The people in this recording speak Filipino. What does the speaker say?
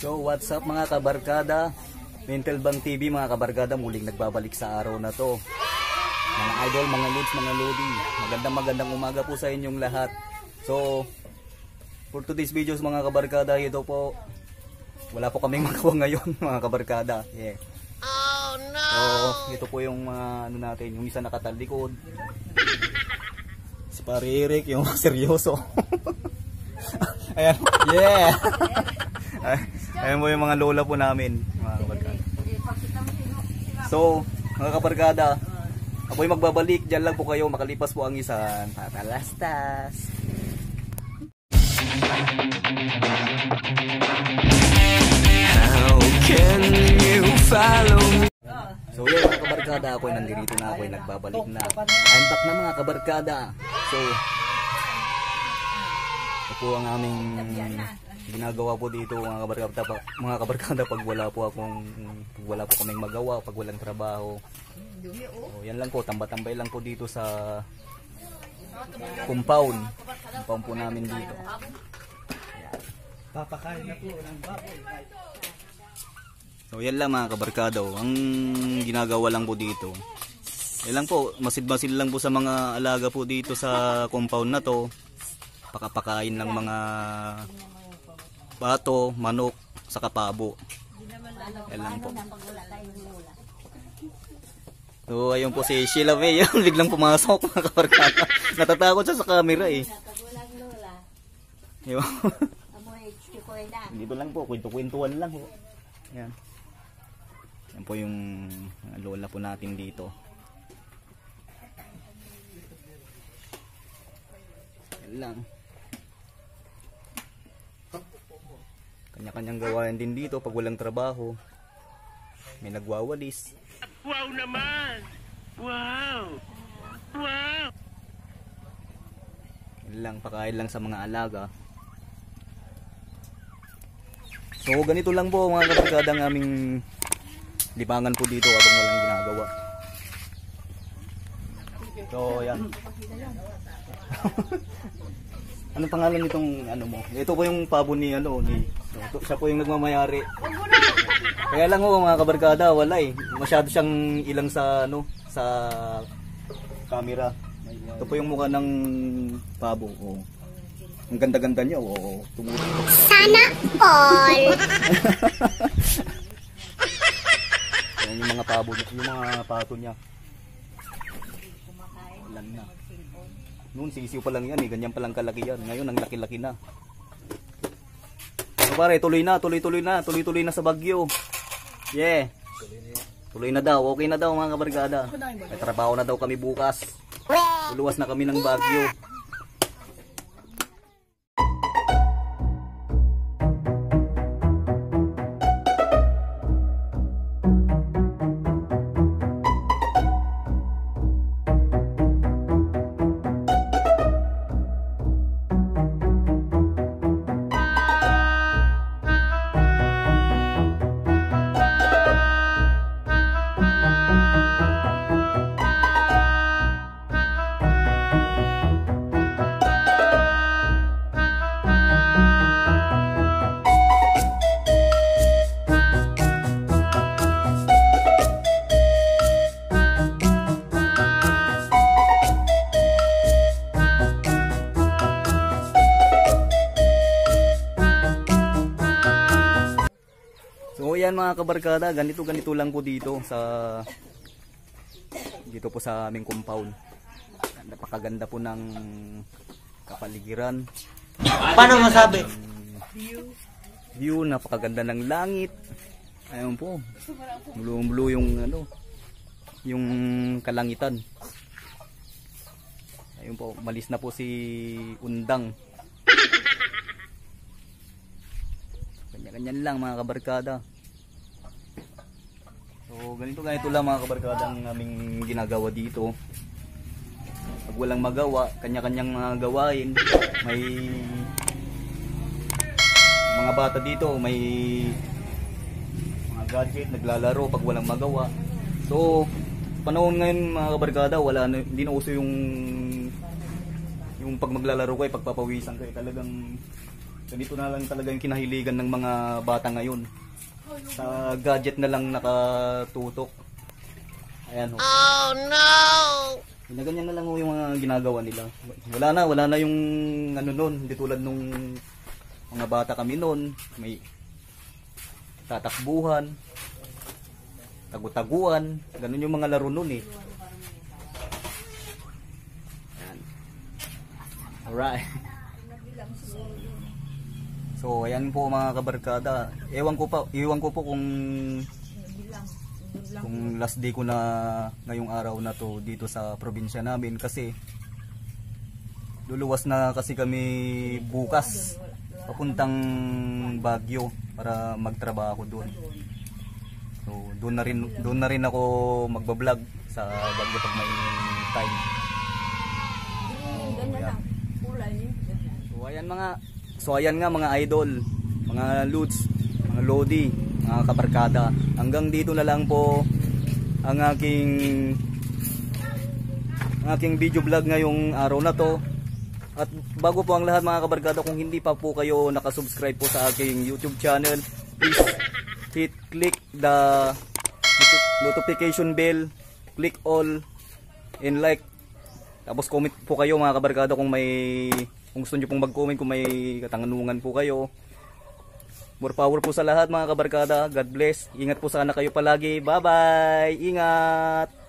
So what's up mga kabarkada, Mental Bang TV mga kabarkada, muling nagbabalik sa araw na to. Mga idol, mga lods, mga lodi, magandang umaga po sa inyong lahat. So for today's videos mga kabarkada, ito po, wala po kaming magawa ngayon mga kabarkada. Yeah. Oh no! So ito po yung mga ano natin, yung isa nakatalikod, si Pare Eric, yung seryoso. Ayan, yeah. Ayan po yung mga lola po namin mga kabarkada. So mga kabarkada, ako'y magbabalik, dyan lang po kayo, makalipas po ang isang patalastas. How can you follow me? So yun mga kabarkada, ako'y nandito na, ako'y nagbabalik na. I'm back na mga kabarkada. So ito po ang aming ginagawa po dito mga kabarkada pag wala po kaming magawa, pag walang trabaho. So, yan lang po, tambay lang po dito sa compound po namin dito. Papakain na po ng baboy. So yan lang mga kabarkada, ang ginagawa lang po dito. Yan lang po, masid-masid lang po sa mga alaga po dito sa compound na to. Pakapakain ng mga bato, manok, saka pabo. Yan lang po. So ayun po si Sheila May, biglang pumasok mga kabarkada. Natatakot siya sa camera eh. Dito lang po, kwento-kwentuhan lang po. Yan. Yan po yung lola po natin dito. Yan lang. Kanya-kanyang gawain din dito pag walang trabaho. May nagwawalis. Wow naman! Wow! Wow! Yan lang, pakain lang sa mga alaga. So ganito lang po mga kabarkada ang aming libangan po dito habang walang ginagawa. So yan. Ano pangalan nitong ano mo? Ito po yung pabo ni siya po yung nagmamayari. Kaya lang ho mga kabarkada, wala eh. Masyado siyang ilang sa sa camera. Ito po yung mukha ng pabo. Oh. Ang ganda-ganda niya. Oh, tumututok. Sana all. Yan yung mga pabo niya, yung mga pato niya. Ilan na. Noon sisiw pa lang yan eh, ganyan pa lang kalaki yan. Ngayon ang laki-laki na. So pare, tuloy na sa Baguio. Yeah. Tuloy na daw, okay na daw mga kabarkada. May trabaho na daw kami bukas. Luluwas na kami ng Baguio. So yan mga kabarkada, ganito lang po dito po sa aming compound. Napakaganda po ng kapaligiran. Paano masabi? View, napakaganda ng langit. Ayun po. Blue yung kalangitan. Ayun po, malis na po si Undang. Ganyan lang mga kabarkada. So ganito lang mga kabarkada ang aming ginagawa dito. Pag walang magawa, kanya-kanyang mga gawain. May mga bata dito, may mga gadget, naglalaro pag walang magawa. So panahon ngayon mga kabarkada, hindi na uso yung pag maglalaro ko ay pagpapawisan ko, talagang Ganito na lang talaga yung kinahiligan ng mga bata ngayon. Sa gadget na lang nakatutok. Ayan ho. Oh no! Ganyan na lang ho yung mga ginagawa nila. Wala na yung ano nun, hindi tulad nung mga bata kami nun, may tatakbuhan, tagutaguan, ganun yung mga laro nun eh. Ayan. Alright. So ayan po mga kabarkada. Ewan ko po kung last day ko na ngayong araw na to dito sa probinsya namin kasi luluwas na kasi kami bukas papuntang Baguio para magtrabaho doon. So doon na rin ako magba-vlog sa Baguio pag may time. So ayan nga mga idol, mga lods, mga lodi, mga kabarkada. Hanggang dito na lang po ang aking video vlog ngayong araw na to. At bago po ang lahat mga kabarkada, kung hindi pa po kayo nakasubscribe po sa aking YouTube channel, please click the notification bell, click all, and like. Tapos comment po kayo mga kabarkada kung gusto nyo pong mag-comment, kung may katanungan po kayo. More power po sa lahat mga kabarkada. God bless. Ingat po sana kayo palagi. Bye bye. Ingat.